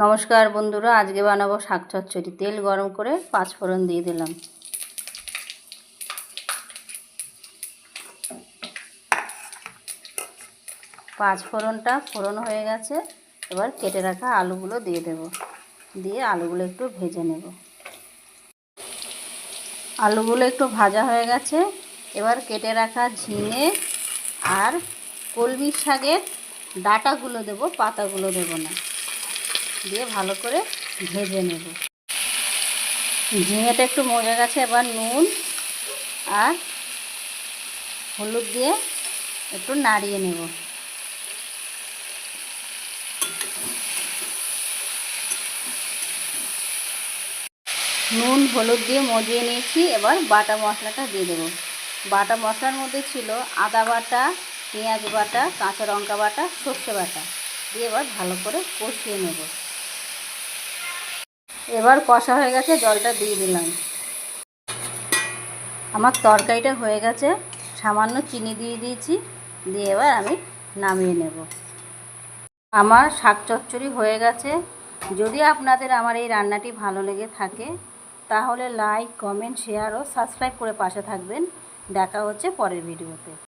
নমস্কার বন্ধুরা, আজকে বানাবো শাক চচ্চড়ি। তেল গরম করে 5 ফোড়ন দিয়ে দিলাম। পাঁচ ফোড়নটা ফোড়ন হয়ে গেছে। এবার কেটে রাখা আলুগুলো দিয়ে দেব, দিয়ে আলুগুলো একটু ভেজে নেব। আলুগুলো একটু ভাজা হয়ে গেছে। এবার কেটে রাখা ঝিঙে আর কলমি শাকের ডাঁটাগুলো দেব, পাতাগুলো দেব না, দিয়ে ভালো করে ভেজে নেব। ঝিঙেটা একটু মজে গেছে। এবার নুন আর হলুদ দিয়ে একটু নাড়িয়ে নেব। নুন হলুদ দিয়ে মজিয়ে নিয়েছি। এবার বাটা মশলাটা দিয়ে দেবো। বাটা মশলার মধ্যে ছিল আদা বাটা, পেঁয়াজ বাটা, কাঁচা লঙ্কা বাটা, সর্ষে বাটা দিয়ে এবার ভালো করে কষিয়ে নেব। এবার কষা হয়ে গেছে, জলটা দিয়ে দিলাম। আমার তরকারিটা হয়ে গেছে, সামান্য চিনি দিয়ে দিয়েছি, দিয়ে এবার আমি নামিয়ে নেব। আমার শাক চচ্চড়ি হয়ে গেছে। যদি আপনাদের আমার এই রান্নাটি ভালো লেগে থাকে তাহলে লাইক, কমেন্ট, শেয়ার ও সাবস্ক্রাইব করে পাশে থাকবেন। দেখা হচ্ছে পরের ভিডিওতে।